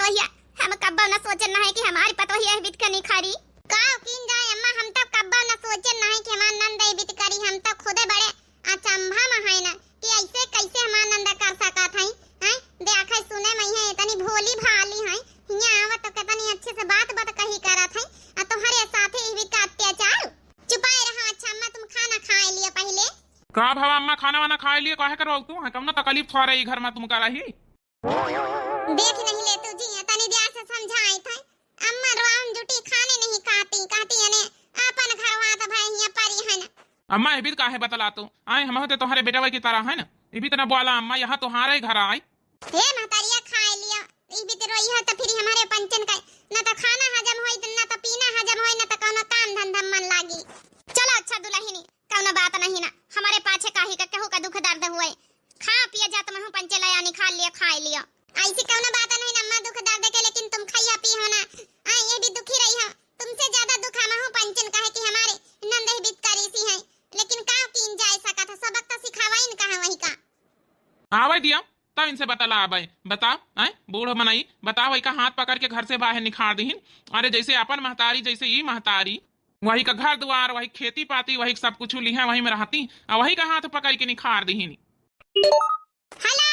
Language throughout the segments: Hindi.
पतोहिया हम कब्बा न सोचन ना है कि हमारी पतोहिया बित कनी खारी का कीन जाए अम्मा। हम तो कब्बा न सोचन ना है कि हमार नंद बित करी। हम तो खुदे बड़े अचंभा में है ना कि ऐसे कैसे हमार नंद कर सकत है। हैं देखे सुने में है इतनी भोली भाली है। हिया आवत तो कितनी अच्छे से बात कही करत है आ तोहरे साथे ही बित अत्याचार। चुपाए रहा। अच्छा अम्मा तुम खाना खाए लिया पहले का भावा अम्मा खाना वाना खाए लिए काहे करो तू है कम ना तकलीफ थो रही घर में तुम का रही देख नहीं ले तुझी तनी ध्यान से समझाई थे। अम्मा रोम जुटी खाने नहीं खाती कहती है ने अपन घरवा तो भाई हिया परी है ना। अम्मा ये भी काहे बतला तू आए हम होते तुम्हारे बेटा की तरह है ना। ये भी तना बोला अम्मा यहाँ तुम्हारे घर आई हे महतारिया खाए लिया। ई भी तो रोई है तो फिर हमारे पंचन का ना तो खाना हजम होई ना तो पीना हजम होई ना तो कोनो काम धंधा मन लागी। चलो अच्छा दुल्हनी कोनो बात नहीं ना हमारे पाछे काहे का कहू का दुख दर्द हुए खा पिया जा तुम पंचे लाया निकाल लिया खाए लिया। ऐसी कोनो बात नहीं अम्मा दुख दर्द के लेकिन तुम खैया पी हो ना। आ ये भी दुखी रही हो तुमसे ज्यादा दुख हम हो पंचन काहे कि हमारे नंद ही बित करी सी है। लेकिन का कीन जाए सका था सबक तो सिखावाई न कहा वही का आवे दिया तब इनसे बतला आवे बताओ हैं बूढ़ बनाई बताओ वही का हाथ पकड़ के घर से बाहर निखार दी। अरे जैसे अपन महतारी जैसे ये महतारी वही का घर द्वार वही खेती पाती वही सब कुछ ली है वही में रहती और वही का हाथ पकड़ के निखार दी। हेलो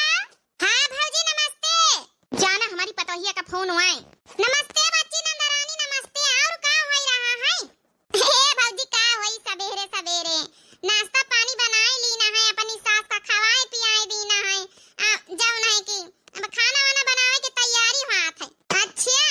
हाँ भौजी नमस्ते। जाना हमारी पतोहिया का फोन हुआ है। नमस्ते बच्ची नंदरानी नमस्ते। और का होई रहा है हे भौजी का होई सवेरे सवेरे नाश्ता पानी बनाए लीना है अपनी सास का खवाए पियाए दीना है। जाओ नहीं कि अब खाना वाना बनावे की तैयारी हाथ है। अच्छा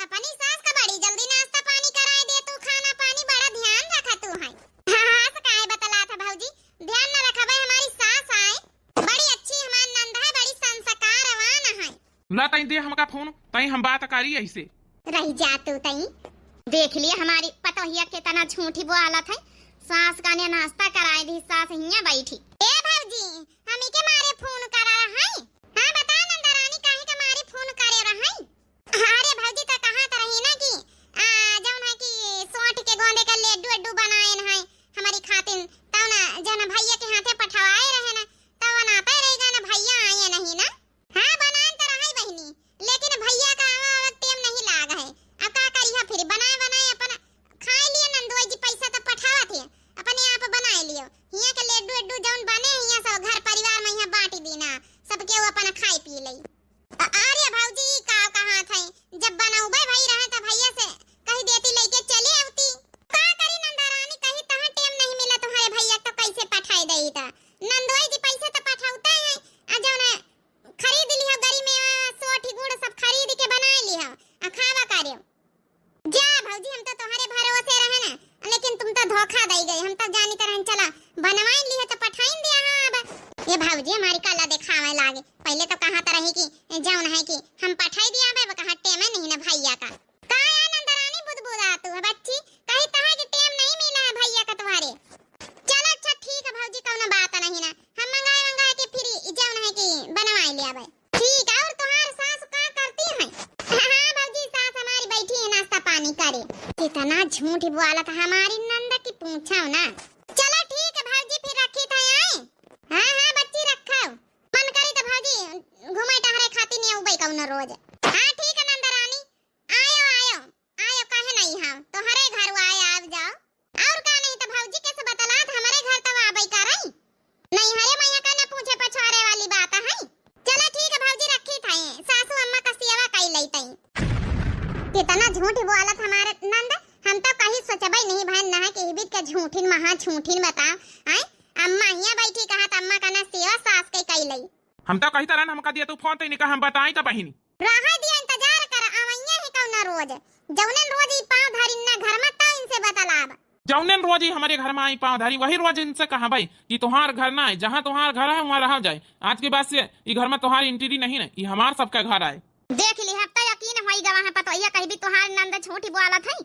अपनी सास का बड़ी जल्दी नाश्ता पानी कराए दे तू खाना पानी बड़ा ध्यान रखा तू है। हां से काहे बतला था भौजी ध्यान न रखबे हमारी सास आए बड़ी अच्छी हमार नंद है बड़ी संस्कारवान है। ला तई दे हमका फोन तई हम बात करी ऐसे रही जा तू तई देख लिया हमारी पतोहिया के तना झूठी बोला था। सास का ने नाश्ता कराए दी सास हिया बैठी। ए भौजी हम के मारे फोन करा रहा है। हां बता नंदरानी काहे के मारे फोन करे रहा है। अरे भौजी तो कहा त रही ना कि जौन है कि सोंठ के गोंदे का लड्डू अड्डू बनाए है हमारी खातिन तौ ना जन भैया के हाथे पठवाए रहे ना तौ बनाते रहेगा ना भैया आए नहीं ना। हां बनाए त रही बहनी लेकिन भैया का टाइम नहीं लाग है। अब का करिया फिर बनाए बनाए अपन खाए लिए नंदोई जी पैसा तो पठावा थे अपने आप बनाए लियो। हिया के लड्डू अड्डू जौन बने हिया सब घर परिवार में हिया बांट देना सबके वो अपन खाई पी लई। अरे भौजी का कहां थे जब बनाऊबे भाई रहे त भैया से कही देती लेके चली आवती। का करी नंदरानी कही तहां टाइम नहीं मिला तुम्हारे भैया तो कैसे पठाई देई त नंदोई जी पैसे तो पठाउता है आ जौन खरीद लिया गरी में सोठी गुड़ सब खरीद के बनाए लिया आ खावा करियो। जा भौजी हम तो तुम्हारे भरोसे रहे ना लेकिन तुम तो धोखा दई गई। हम तो जानी तरह चला बनवाई ली है तो पठाइन दिया। हां अब ये भौजी हमारी काला दिखावे लागे पहले तो कहा त रही कि जौन है कि हम पठाई दिया बे कहा टेम नहीं ना भैया का का या नंदरानी बुदबुदा तू है बच्ची कहीं तहां के टेम नहीं मिला है भैया का तुम्हारे। चलो अच्छा ठीक है भौजी कोनो बात नहीं ना हम मंगाए के फिर जौन है कि बनवाई लिया बे ठीक है। और तुम्हारी सास का करती है। हां भौजी सास हमारी बैठी है नाश्ता पानी करे। कितना झूठ बोला था हमारी नंदा की पूछो ना। चलो ठीक है भौजी फिर रखी था आए। हां हां बच्ची रखो मन करी तो भौजी घुमाई टहरे खाती नहीं उबई कौन रोज। हां ठीक है नंदरानी आयो आयो आयो काहे नहीं हम तोहरे घर आए आप जाओ। और का नहीं तो भौजी कैसे बतला हमारे घर तो आबई करई नहीं हरे मैया का ना पूछे पछवारे वाली बात है। चलो ठीक है भौजी रखी था सासू अम्मा का सेवा कई लई तई। कितना झूठ बोला था हमारे नंद हम तो कहीं सोचबई नहीं बहन ना कि हिबित के झूठिन महा झूठिन बता हैं अम्मा हिया बैठी कहा त अम्मा का ना सेवा सास के कई लई। हम तो कही तरह हमका दिया तू फोन तई निका हम बताई त बहिनी रहा दिया इंतजार कर आवैया है कौन रोज जौनन रोज ई पांव धरिन ना घर में त इनसे बतलाब जौनन रोज ही हमारे घर में आई पाँव धारी वही रोज इनसे कहा भाई कि तुम्हार घर ना है जहाँ तुम्हार घर है वहाँ रहा जाए। आज के बाद से ये घर में तुम्हारी एंट्री नहीं है ये हमार सबका घर आए। देख ली हफ्ता यकीन होई गवा है पतोहिया कहीं भी तुम्हार नंद झूठी बोला था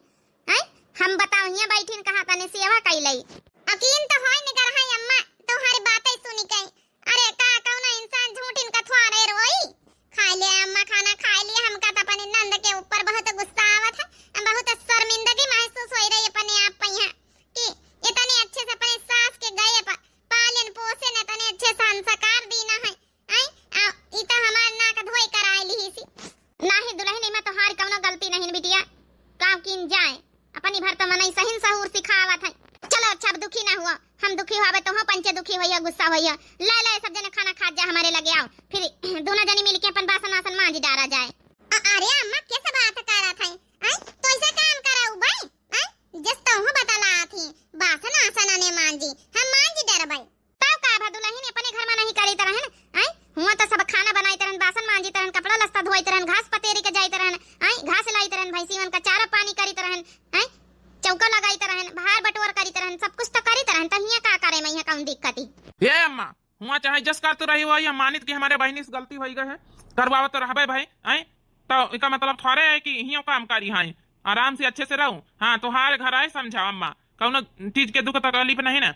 हैं हम बताओ हिया बैठिन कहा तने सेवा कई लई यकीन तो होई न कर है अम्मा तुम्हारी बातें सुनी कई। अरे का कौन इंसान झूठिन का थवारे रोई खा ले अम्मा खाना खा लिया हमका तो अपने नंद के ऊपर बहुत गुस्सा आवत है बहुत शर्मिंदगी महसूस होई रही अपने आप पे यहाँ कि इतने अच्छे से अपने सास के गए पालन पोषण इतने अच्छे संस्कार दीना है। आई इता हमार नाक धोई कराई ली सी नाही दुल्हन दिन जाए अपनी भर तो मनई सही सहूर सिखावत है। चलो अच्छा अब दुखी ना हुआ, हम दुखी हुआ तो हो पंचे दुखी होइया गुस्सा होइया। ले ले सब जने खाना खा जा हमारे लगे आओ, फिर दोनों जनी मिलके अपन बासन वासन मांज डारा जाए। अरे अम्मा कैसे बात करत है? तो ऐसे काम कराऊ भाई जस तो हो बतला थी बासन आसन ने मांजी हम मांजी डर भाई। तब का भदुलही ने अपने घर में नहीं करी तरह है हुआ तो सब खाना बनाई तरन, बासन मांजी तरन, कपड़ा लस्ता धोई तरन, घास पतेरी के जाई तरन, घास लाई तरन, भैंसीवन का चारा पानी करी तरन, चौका लगाई तरन, बाहर बटोर करी तरन, सब कुछ तो करी तरन। त हिया का करे मैं हिया कौन दिक्कत ही ये अम्मा हुआ चाहे जस कर तो रही हो या मानित की हमारे बहनी से गलती होई गए है करवावत तो रहबे भाई तो इसका मतलब थोड़े है कि हियो काम करी हां आराम से अच्छे से रहूं। हाँ तोहार घर आए समझाओ अम्मा कौन चीज के दुख तकलीफ नहीं ना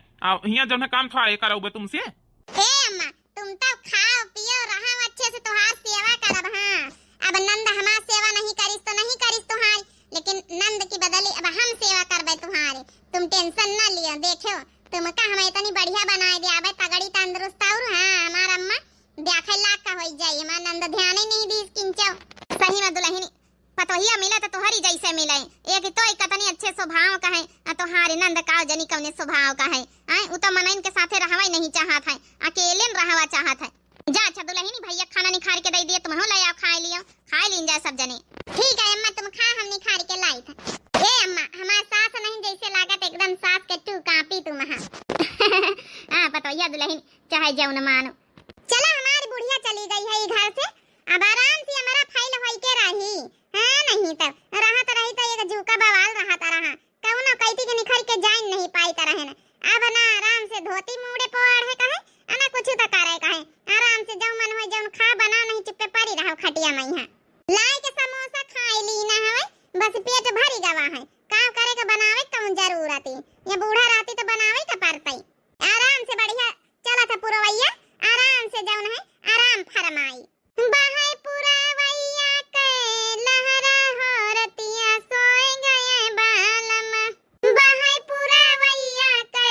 हिया जो है काम थोड़े करोगे तुमसे। ए अम्मा तुम तो खाओ पियो रहा अच्छे से तोहार सेवा करब। हां अब नंद हमार सेवा नहीं करिस तोहार, लेकिन नंद की बदले अब हम सेवा करबे तुम्हारे। तुम टेंशन ना लियो, देखो तुमका हम इतनी बढ़िया बनाए दे आबे तगड़ी तंदुरुस्त और। हां हमार अम्मा देखे लाख का होई जाई, हमार नंद ध्यान ही नहीं दी किंचो। सही में दुल्हनी पतोहिया मिले तो तोहरी जैसे मिले, एक तो कितनी अच्छे स्वभाव का है, तोहारे नंद का जनी कौने स्वभाव का है। उ तो मनइन के साथे रहवाई नहीं चाहत है, अकेले रहवा चाहत है। जा अच्छा दुल्हनी भैया खाना निखार के दे दिए, तुम हो ले आओ खा लियो, खा लीन जाए सब जने। ठीक है अम्मा तुम खा, हम निखार के लाई था। ए अम्मा हमार सास नहीं जैसे लागत एकदम सास के टू कापी तुम। हां पतोहिया दुल्हनी चाहे जाओ न मानो। चलो हमारी बुढ़िया चली गई है घर से, अब आराम से हमारा फाइल होई के रही। हां नहीं तब रहत रही तो एक झूका बवाल रहत रहा कौनो कैती के निखर के जान नहीं पाई तरह न। अब ना आराम से धोती मुड़े पड़ है कहे ना कुछ तो करे कहे, आराम से जो मन होय जौन खा बना नहीं चुपके पड़ी रहो खटिया में। यहां लाई के समोसा खाई ली ना हवे बस पेट भरी गवा है, का करे के बनावे कौन जरूरत है, ये बूढ़ा राती तो बनावे के पड़तई। आराम से बढ़िया चला था पुरवैया, आराम से जौन है आराम फरमाई। बाहर पुरवैया के लहरा होरतिया सोए गए बालम, बाहर पुरवैया के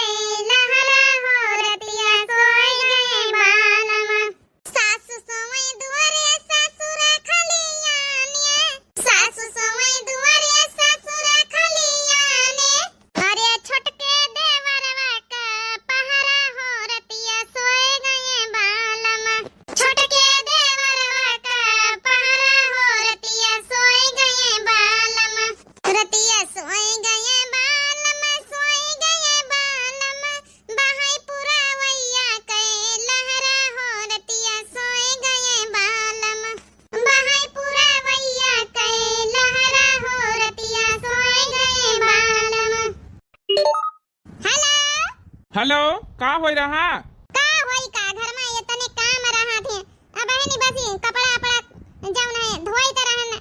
लहरा होरतिया सोए गए बालम। सासु सोए दुआरे ससुर खलियाने, सासु सोए दुआरे ससुर खलियाने, अरे छोटके देवरवा का पहरा होरतिया सोए गए बालम, छोटके देवरवा का पहरा होरतिया सोए गए बालम, रतिया सोए गए बालम, सोए गए बालम, बाहर पुरवैया के लहरा होरतिया सोए गए बालम, बाहर पुरवैया के लहरा होरतिया सोए गए बालम। हेलो हेलो का हो रहा? का होई का घर में इतने काम रहा थे, अब है बस कपड़ा अपड़ा जौन है धोई तरहन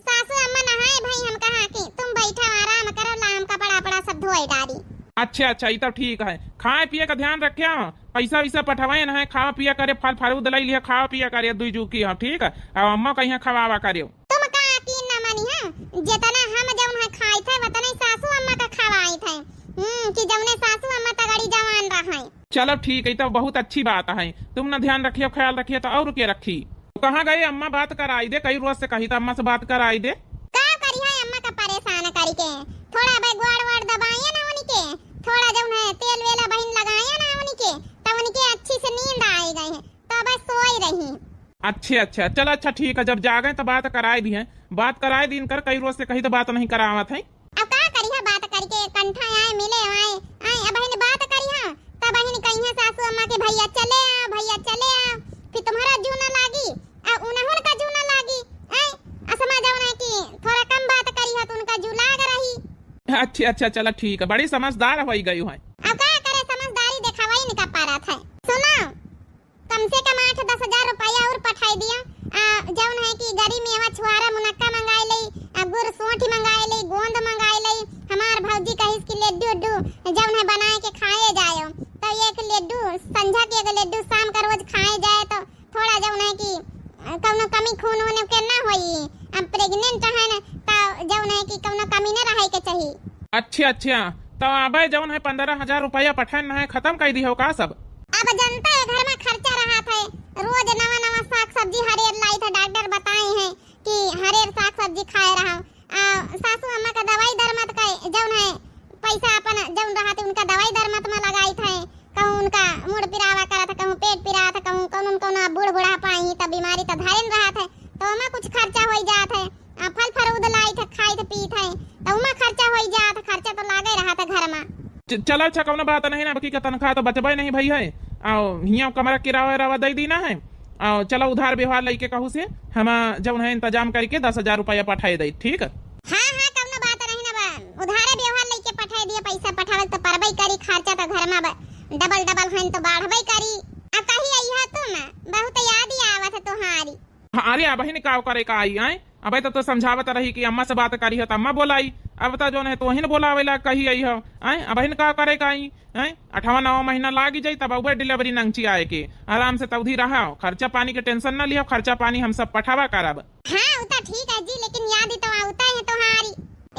सासू अम्मा नहाए भाई हम कहा कि तुम बैठो आराम करो ला हम कपड़ा अपड़ा सब धोई डाली। अच्छा अच्छा ये तो ठीक है, खाए पिए का ध्यान रखियो, पैसा वैसा पठवाए ना है, खावा पिया करे, फल फरूद लाई लिया खावा पिया करे दुई जूकी हो ठीक है, अब अम्मा कहीं खवावा करियो। तुम का यकीन न मानी हां जितना हम जौन है खाई थे उतना सासू अम्मा का खवाई थे। कि जौने सासू अम्मा तगड़ी जवान रहे। चलो ठीक है तो बहुत अच्छी बात है, तुम ना ध्यान रखियो ख्याल रखियो तो और क्या रखी। कहाँ गई अम्मा? बात कराई दे, कई रोज से कही तो अम्मा से बात कराई दे। का करी है अम्मा का परेशान करी के, थोड़ा भाई ग्वाड़ दबाइए ना उनके, थोड़ा जौन है तेल वेला बहिन लगाइए ना उनके, तब उनके अच्छी से नींद आई गई है तो बस सोई रही। अच्छे अच्छा चलो अच्छा ठीक है, जब जागे तो बात कराए दी है, बात कराए दिन कर, कई रोज से कही तो बात नहीं करावत है। अब का करी है बात करके कंठा आए मिले आए अब बहन बात करी है तब बहन कही है सासू अम्मा के भैया चले आ, फिर तुम्हारा जू ना लागी उन्होंने का जू ना लागी असमा जौन है कि थोड़ा कम बात करी है तो उनका जू लाग रही। अच्छा अच्छा चलो ठीक है, बड़ी समझदार हो गई है। अब का करे समझदारी दिखावाई नहीं कर पा रहा था। सुनो कम से कम 8-10 हजार रुपया और पठाई दिया, जौन है कि गरी मेवा छुआरा मुनक्का मंगाई लई, गुड़ सोंठी मंगाई लई, गोंद मंगाई लई, हमार भौजी कहिस कि लड्डू जौन है बनाए के खाए जायो, तो एक लड्डू संझा के एक लड्डू शाम का रोज खाए जाए तो थोड़ा जौन है कि कौनो कमी खून होने के ना होई, हम प्रेग्नेंट है ना तो जौन है कि कौनो कमी ना रहे के चाहिए। अच्छा अच्छा तो अब जौन है 15,000 रुपया पठान है, खत्म कर दी हो का सब? अब जनता है घर में खर्चा रहा था, रोज नवा साग सब्जी हरेर लाई था, डॉक्टर बताए हैं कि हरेर साग सब्जी खाए रहा। सासू अम्मा का दवाई हो जात है, फल फरूद लाई थे खाई थे पी थे तो उमा खर्चा हो जात, खर्चा तो लागे रहा था घर में। चल अच्छा कौन बात नहीं ना, बाकी का तनख्वाह तो बचबे नहीं भाई है। आओ हिया कमरा किराया रवा दे दी ना है। आओ चलो उधार व्यवहार लेके कहूँ से हम जब है इंतजाम करके 10,000 रुपया पठाई दे, ठीक है। हाँ हाँ कौन बात नहीं ना बा, उधार व्यवहार लेके पठाई दिए, पैसा पठावे तो परबई करी, खर्चा तो घर में डबल डबल है तो बढ़बई करी। अब कही आई है तुम, बहुत याद ही आवत है तुम्हारी। हाँ अरे अब ही का करे का आई आए, अब तो समझावत रही कि अम्मा से बात करी है तो अम्मा बोलाई, अब तो जो है तो ही बोलावेला कही आई है। अब ही का करे का आई 8वां 9वां महीना लागी जाई, तब अब डिलीवरी नंगची आए के आराम से तवधी रहा, खर्चा पानी के टेंशन न लियो, खर्चा पानी हम सब पठावा करब। हाँ उता ठीक है जी, लेकिन याद ही तो आवता है तुम्हारी,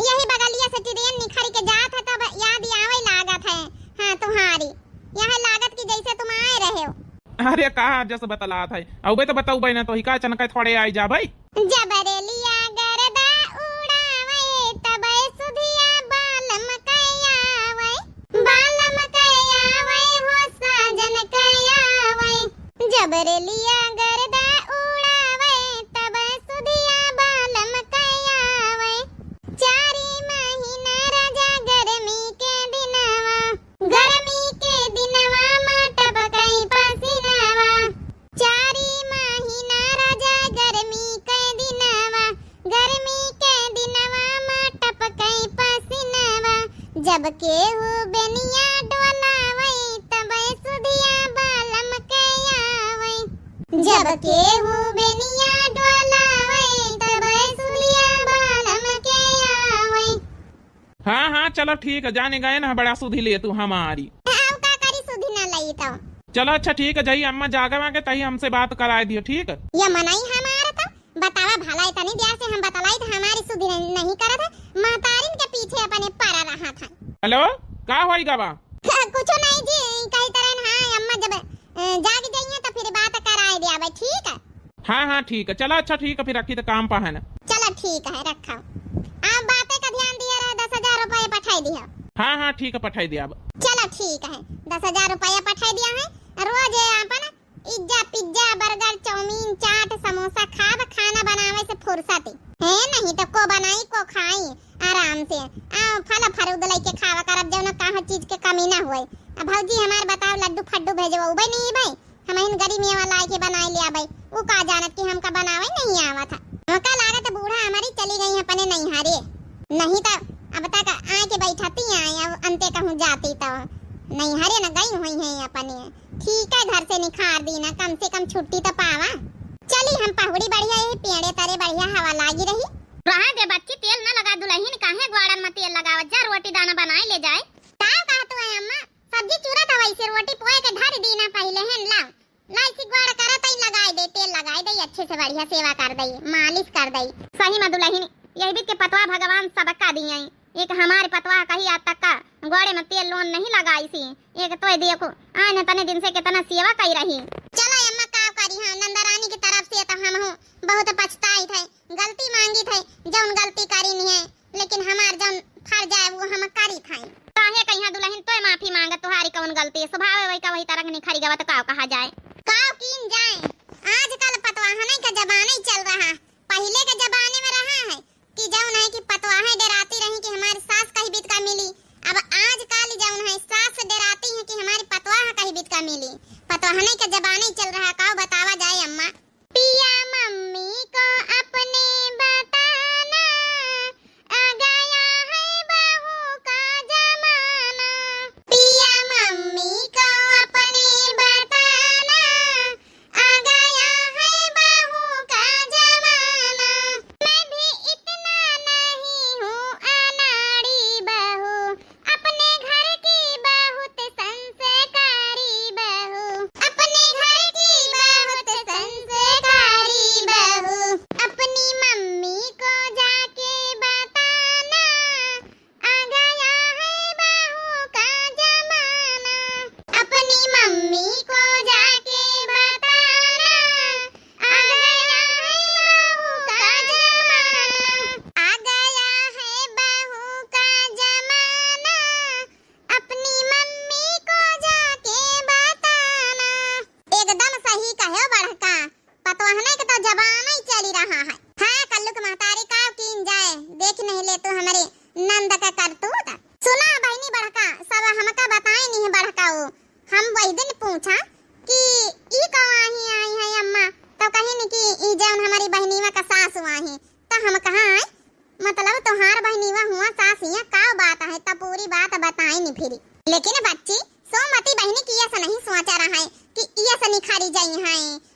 यही बगलिया से ट्रेन निखर के जात है तब याद ही आवे लागत है। हाँ तुम्हारी यहाँ लागत की जैसे तुम आए रहे हो। अरे कहा जैसे बतलात है, अब तो बताऊ भाई ना तो ही का चनका थोड़े आई जा भाई। जबरेलिया गरदा उड़ावे तब सुधिया बालम कयावे, बालम कयावे हो साजन कयावे। जबरेलिया गरदा उड़ावे तब सुधिया बालम कयावे, 4 महीना राजा गर्मी के दिनवा, गर्मी के दिनवा माटब कई पसीनावा। 4 महीना राजा गर्मी के दिनवा, गर्मी के दिनवा माटप कई पसीनावा। जब केहू बेनिया डोलावे तब सुधिया बालम कयावे, जब केहू बेनिया डोलावे तब सुधिया बालम कयावे। हाँ हाँ चलो ठीक है, जाने गए ना बड़ा सुधी ले तू हमारी। अब का करी सुधी ना लई तो चलो अच्छा ठीक है, जाइए अम्मा जागे वागे तही हमसे बात कराए दियो, ठीक है। ये मनाई हमारा तो बतावा भलाई तनी दिया से हम बतलाई था, हमारी सुधी नहीं करा था, महतारिन के पीछे अपने पड़ा रहा था। हेलो का होई गवा? कुछ नहीं जी, कही तरह हाँ अम्मा जब जाग जाइए तो फिर बात कराए दिया भाई, ठीक है। हाँ हाँ ठीक है, चलो अच्छा ठीक है, फिर रखी तो काम पा है ना। चलो ठीक है रखा, आप बातें का ध्यान दिया रहा, 10,000 रुपया पठाई दिया। हाँ हाँ ठीक है पठाई दिया। चलो ठीक है 10,000 रुपया पठाई दिया है, रोज अपन Itza pizza burger chowmein chaat samosa खाब, खाना बनावे से फुर्सत है नहीं तो को बनाई को खाई आराम से। फल फरूद लेके खावा करब जौन कहाँ चीज के कमी ना होए। अब भौजी हमार बताओ लड्डू फड्डू भेजवाऊ नहीं भाई, हम इन गरीब वाला के बनाए लिया भाई, वो का जानत कि हमका बनावे नहीं आवा था। मौका लागत बूढ़ा हमारी चली गई अपने नहीं हारे, नहीं तो अब तक आए के बैठती आए, अब अंते कहूँ जाती तो नहीं हरे न गई हुई है अपने, ठीक है घर से निखार दी ना, कम से कम छुट्टी तो पावा। चली हम पहुड़ी बढ़िया है, पेड़े तरे बढ़िया हवा लागी रही। रहा दे बच्ची तेल न लगा दुल्हन काहे ग्वाड़न में तेल लगावत जा, रोटी दाना बनाए ले जाए। का कहत है अम्मा, सब्जी चूरा था वैसे रोटी पोए के धर दी ना पहले है, लाओ लाइसी ग्वाड़ा करत ही लगाई दे, तेल लगाई दे अच्छे से बढ़िया सेवा कर दई, मालिश कर दई। सही में दुल्हन यही बीत के पतवा भगवान सबका दिए, एक हमारे पतवा कही आज तक का गोड़े में तेल लोन नहीं लगाई सी, एक तो देखो आने तने दिन से कितना सेवा कर रही। चलो अम्मा का करी, हाँ नंदा रानी की तरफ से तो हम हो बहुत पछताई थे, गलती मांगी थे, जौन गलती करी नहीं है, लेकिन हमार जौन फर्ज है वो हम करी थे। काहे कहिया दुल्हन तोय माफी मांगा, तुम्हारी कौन गलती है, स्वभाव वही का वही तरह निखरी गवा तो काव कहा जाए, काव कीन जाए। आजकल पतवाहने का जमाना ही चल रहा, पहले के जमाने में रहा है कि जौन है कि पतवाहे डराती रही कि हमारी सास कहीं बीत का मिली, अब आजकल जौन है सास डराती है कि हमारी पतवाह कहीं बीत का मिली, पतवाहने का जमाना ही चल रहा। काव बतावा जाए अम्मा, पिया मम्मी को अपने बताना, आ गया है बहू का जमाना, पिया मम्मी को अपने बताना, आ गया है बहू का जमाना। तो हम कहाँ आए, मतलब तोहार बहनीवा हुआ सासिया का बात है तब पूरी बात बताई नहीं फिरी। लेकिन बच्ची सोमती बहनी की ऐसा नहीं सोचा रहा है कि ये से निखारी जाई है,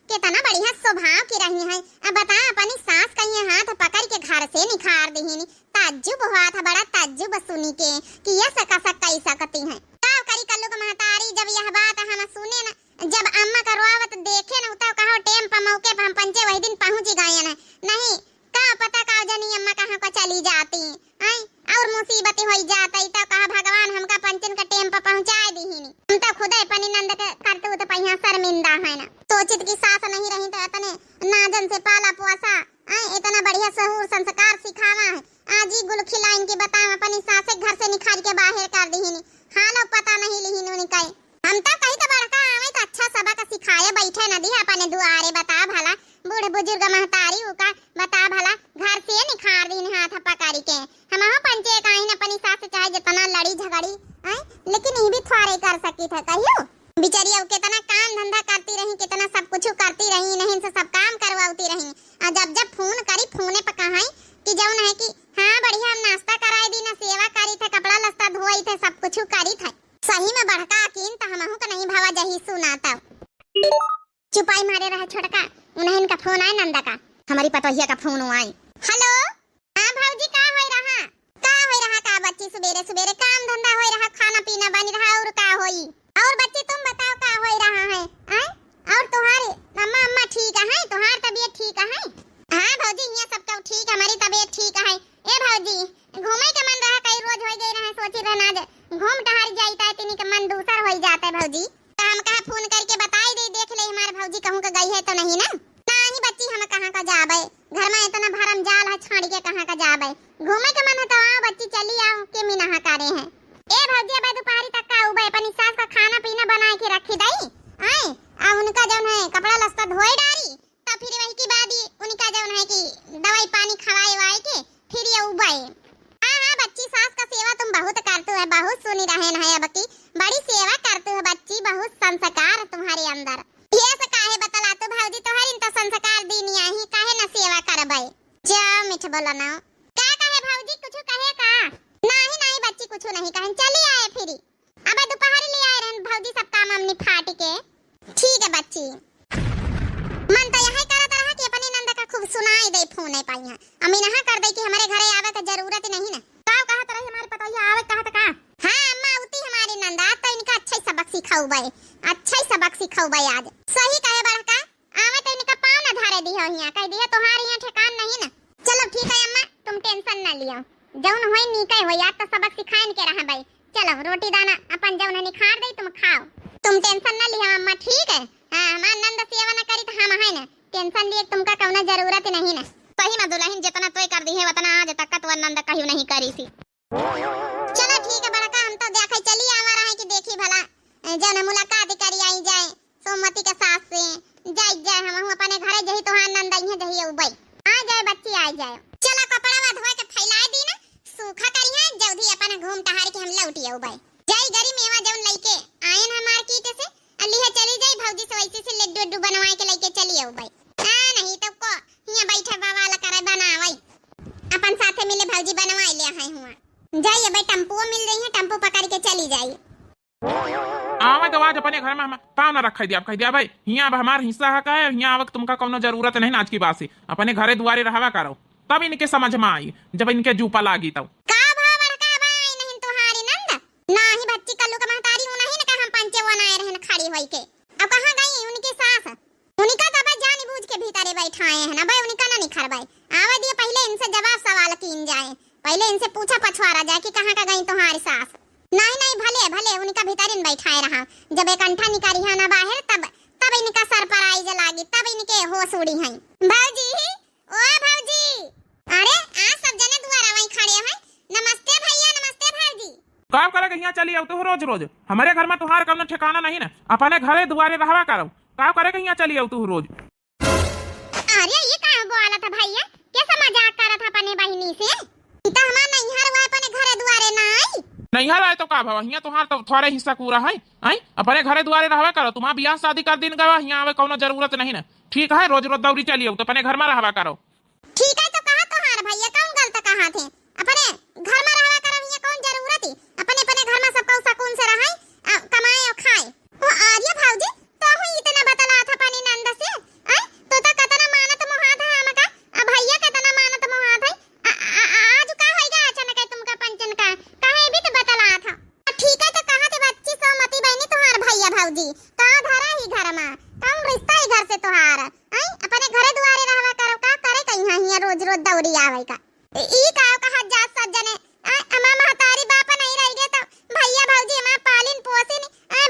कितना बढ़िया स्वभाव की रही है। अब बता अपनी सास कहीं हाथ पकड़ के घर से निखार दीनी, ताज्जुब हुआ था, बड़ा ताज्जुब सुनी के कि ये सका सकती है। का करी कल्लू का महतारी जब यह बात हम सुने ना, जब अम्मा का रोवत देखे ना तब कहो टेम पर मौके पर हम पंचे वही दिन पहुंच गए ना, नहीं का पता का जनी अम्मा कहाँ को चली जाती है और मुसीबत हो जाती तो कहा भगवान हमका पंचन का टेम पर पहुंचा दीनी। हम तो खुद अपनी नंद के करते तो पहिया शर्मिंदा है ना, सोचित की सास नहीं रही तो इतने नाजन से पाला पोसा इतना बढ़िया सहूर संस्कार सिखावा है। आज ही गुल खिलाइन के बताओ अपनी सास घर से निखार के बाहर कर दीनी, हालो पता नहीं लिहिन उनका। हम तो कहीं तो बड़का आवे तो अच्छा सबक सिखाए बैठे न दिया अपने दुआरे, बता भला बूढ़ बुजुर्ग महतारी का बता भला घर से निखार दिन हाथ पकड़ के हम पंचे कहीं अपनी सास चाहे जितना लड़ी झगड़ी लेकिन ये भी थोड़े कर सकी था कहियो। बिचारी अब कितना काम धंधा करती रही, कितना सब कुछ करती रही, नहीं से सब काम करवाती रही। और जब फोन करी फोने पर कहा कि जौन है कि हाँ बढ़िया हम नाश्ता कराई दी ना, सेवा करी थे, कपड़ा लत्ता धोई थे, सब कुछ करी थे। सही में बड़का अकीन तो हमहू का नहीं भावा जही सुनाता। चुपाई मारे रहा छोटका, उन्हें इनका फोन आए नंदा का, हमारी पतोहिया का फोन आई। हेलो हां भौजी का होई रहा का बच्ची सुबेरे सुबेरे काम धंधा होई रहा, खाना पीना बन रहा और का होई। और बच्ची तुम बताओ का होई रहा है और तुम्हारे अम्मा ठीक है, तुम्हारी तबीयत ठीक है? हां भौजी ये सब तो ठीक, हमारी तबीयत ठीक है। ए भौजी घूमे के मन रहा, कई रोज होई गई रहा, सोची रहना जे घूम टहर जाईता है तिनी के मन दूसर हो जाता है भौजी। तो हम कहा फोन करके बताई दे, देख ले हमारे भौजी कहूं का गई है तो नहीं ना। नहीं बच्ची हम कहां का जाबे, घर में इतना भरम जाल है छाड़ के कहां का जाबे, घूमे के मन है तो आओ बच्ची चली आओ के मिनहा करे हैं। ए भौजी अब दोपहरी तक का उबे अपनी सास का खाना पीना बना के रखी दई आ उनका जौन है कपड़ा लत्ता धोए डारी, तो फिर वही की बात उनका जौन है कि दवाई पानी खवाए वाए के फिर ये उबे। हां बच्ची सास का सेवा तुम बहुत करते हो, बहुत सुनी रहे है अब की बड़ी सेवा करते हो बच्ची, बहुत संस्कार तुम्हारे अंदर। ये से काहे बतला तो भौजी तोहर इन तो संस्कार दीनिया ही काहे न सेवा करबै। जा मिठ बोला ना का कहे भौजी कुछ कहे का? नहीं बच्ची कुछ नहीं कहे, चली आए फिर अब दोपहर ले आए रहन भौजी सब काम हमने फाट के। ठीक है बच्ची मन तो यही करत रहा कि अपनी नंद का खूब सुनाई दे, फोन नहीं पाई है अम्मी नहा कर दे कि हमारे घरे आवे का जरूरत नहीं ना। का कहत रही हमारे पतोहिया आवे कहत का? हां अम्मा उती हमारी नंदा तो इनका अच्छा ही सबक सिखाऊ बे, अच्छा ही सबक सिखाऊ बे आज। सही कहे बड़का आवे तो इनका पाँव न धारे दियो हिया, कह दिया तुम्हारे यहाँ ठिकान नहीं ना। चलो ठीक है अम्मा तुम टेंशन ना लियो, जौन होई नीके होई आज तो सबक सिखाइन के रहा भाई। चलो रोटी दाना अपन जौन निखार दे तुम खाओ, तुम टेंशन ना लियो अम्मा ठीक है। हां हमार नंद सेवा न करी तो हम है ना, टेंशन लिए तुमका कौनो जरूरत नहीं ना। सही में दुल्हन जितना तोय कर दी है उतना आज तक तो नंद कहियो नहीं करी सी। चलो ठीक है बड़का हम तो देखे चली आवा रहा है कि देखी भला जौन मुलाकात करी आई जाए सोमती के सास से जाए हम अपने घरे जही तोहार नंद इहे जही उबई आ जाए बच्ची आ जाए। चलो कपड़ा धोए के फैला दी ना सूखा करिया जल्दी अपन घूम टहर के हम लौटी उबई जाई गरी मेवा जौन लइके आयन हम मार्केट से अली है चली जाई भौजी से वैसे से लड्डू बनवाए के लेके चली उबई। नहीं तो को हिया बैठे बावाला करे बनावई अपन साथे मिले भौजी बनवाई ले है हुआ जाइए भाई टेम्पो मिल रही है, टेम्पो पकड़ के चली जाइए। आवे तो आज अपने घर में हम पाँव न रख दिया, कह दिया भाई हिया अब हमार हिस्सा है का है, हिया आवक तुमका कोनो जरूरत नहीं आज की बात से, अपने घरे दुआरे रहवा करो। तब इनके समझ में आई जब इनके जूपा लागी तब का भाव का भाई नहीं तुम्हारी नंद नाही बच्ची कल्लू का महतारी हूं नहीं न का हम पंचे बनाए रहन खड़ी होई के। अब कहां गई उनकी सास, उनका तो बस जानी बूझ के भीतरे बैठाए हैं ना भाई, उनका ना निखरबाई आवे दिए पहले इनसे जवाब सवाल कीन जाए, पहले इनसे पूछा पछवारा जाए कि कहां का गई तुम्हारी सास। नहीं भले उनका भीतर इन बैठाए रहा, जब एक अंठा निकारी है ना बाहर तब इनका सरप्राइज लागी, तब इनके होश उड़ी हैं। भौजी ओ भौजी अरे आज सब जने दुआरा वहीं खड़े हैं, नमस्ते भैया नमस्ते भौजी। का करे के यहाँ चली आओ तो रोज रोज हमारे घर में तुम्हार कौनो ठिकाना नहीं ना, अपने घरे दुआरे रहवा करो। का करे के यहाँ चली आओ तू रोज? अरे ये का बोला था भैया, कैसा मजाक कर रहा था अपने बहिनी से? इता हमार नहीं हर वो अपने घरे दुआरे ना आई नहीं आए तो का भाव हिया तुम्हार तो थोड़े हिस्सा पूरा है अपने घरे दुआरे रहवा करो, तुम्हारा बियाह शादी कर दिन गवा हिया आवे कोनो जरूरत नहीं ना। ठीक है रोज रोज दौड़ी चली आओ तो अपने घर में रहवा करो। ठीक है तो कहा तुम्हार दौड़ी आवे का ई काव का हजात सज्जने अमा महतारी बाप नहीं रह गए तो भैया भौजी हमार पालिन पोसिन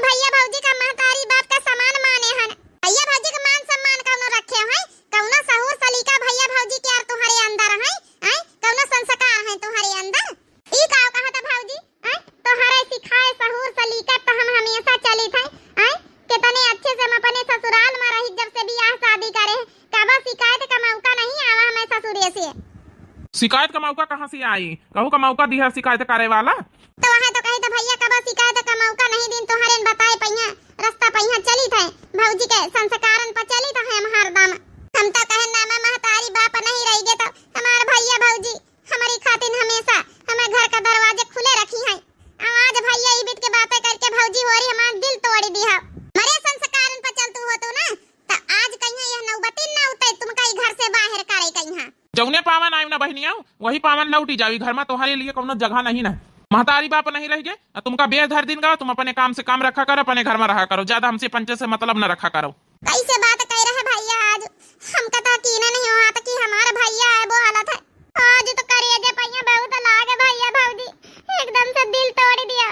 भैया भौजी का महतारी बाप का समान माने हन भैया भौजी का मान सम्मान कौनो रखे है कौनो सहूर सलीका भैया भौजी के यार तुम्हारे अंदर है कौनो संस्कार है तुम्हारे अंदर ई काव कहा था भौजी तोहरे सिखाए सहूर सलीका तो हम हमेशा चली थे कितने अच्छे से हम अपने ससुराल में रही जब से बियाह शादी करे कबा शिकायत का मौका नहीं आवा हमें ससुरे से शिकायत का मौका कहाँ से आई कहू का मौका दी है शिकायत करे वाला तो वहां तो कही तो भैया कबा शिकायत का मौका नहीं दिन तोहरे बताए पहिया रास्ता पहिया चली थे भौजी के संस्कारन पर चली तो हम हरदम हम तो कहे नामा महतारी बाप नहीं रह गए तो हमारे भैया भौजी हमारी खातिर हमेशा हमें घर का दरवाजे खुले रखी है आज भैया ई बीत के बातें करके भौजी होरी हमारा दिल तोड़ दी है मरे संस्कारन पर चलतू हो तो ना तो आज कहीं यह नौबती ना उतर तुम कहीं घर से बाहर करे कहीं जौने पावन आयु ना बहनिया वही पावन लौटी जावी घर में तुम्हारे लिए कोनो जगह नहीं ना महतारी बाप नहीं रह गए तुमका बेधर दिन गो तुम अपने काम से काम रखा करो अपने घर में रहा करो ज्यादा हमसे पंचे से मतलब न रखा करो कैसे बात कह रहे भैया आज हमका तो यकीन नहीं हुआ था कि हमारा भैया है वो हालत है आज तो करिए पहिया बहुत लागे भैया भौजी एकदम से दिल तोड़ दिया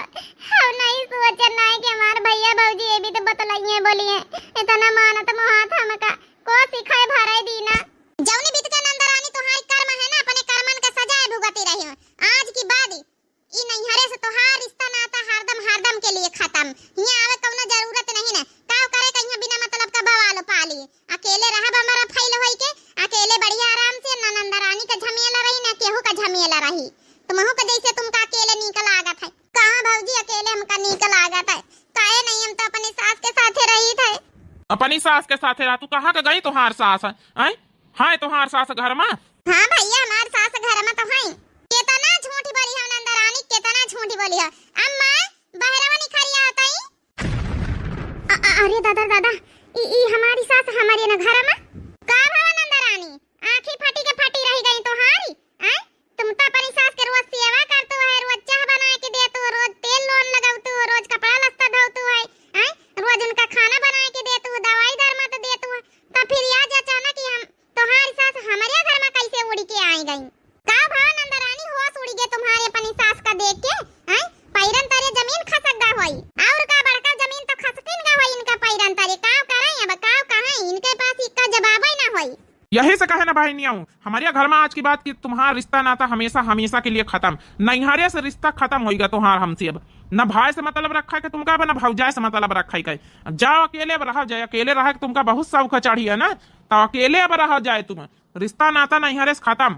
हम नहीं सोचे नहीं कि हमारे भैया भौजी ये भी तो बतलाइए बोलिए इतना मानत मोहात हमका को सिखाए भराई दी ना जौनी बीत के नंदरानी तुम्हारी कर्म है ना अपने कर्मन का सजाए भुगती रही हो आज की बाद ई नहीं हरे से तोहार रिश्ता नाता हरदम के लिए खत्म यहाँ आवे कौनो जरूरत नहीं ना काव करे कहीं बिना मतलब का बवाल पाली अकेले रहब हमारा फैल होई के अकेले बढ़िया आराम से ना नंदरानी का झमेला रही ना केहू का झमेला रही तुमहू का जैसे तुमका अकेले निकल लागत है कहां भौजी अकेले हमका निकल लागत है काहे नहीं हम तो अपनी सास के साथे रही थे अपनी सास के साथे रहा तू कहाँ का गई तोहार सास है हाय तोहार सास घर में हां भैया हमार सास घर में तो है कितना झूठी बोली है नंदरानी कितना झूठी बोली है अम्मा बहरवा निखरिया आताई अरे दादा दादा ई हमारी सास हमारे न घर में का भाव नंदरानी आंखें फटी के फटी रह गई तोहारी हैं तुम तो अपनी सास के रोज सेवा करतू है रोज चाय बना के देतू रोज तेल लोन लगावतू रोज कपड़ा लत्ता धोतू है रोज उनका खाना बना के देतू दवाई दरमा तो देतू तो फिर आज अचानक ही हम तुम्हारी सास हमारे घर में कैसे उड़ के आई गई का भाव नंदरानी होश उड़ गए तुम्हारे अपनी सास का देख के हैं पैरन तारे जमीन खसक गा होई और का बड़का जमीन तो खसकिन गा होई इनका पैरन तारे काव करे अब काव कहां इनके पास इसका जवाब ही ना होई यही से कहे ना भाई नहीं आऊँ हमारे घर में आज की बात की तुम्हारा रिश्ता नाता हमेशा हमेशा के लिए खत्म नैहरे से रिश्ता खत्म होगा तुम्हारा हमसे अब न भाई से मतलब रखा है तुमका न भौजाई से मतलब रखा है जाओ अकेले अब रह जाए अकेले रहा तुमका बहुत शौक चढ़ी है ना तो अकेले अब रह जाए तुम रिश्ता नाता नैहरे से खत्म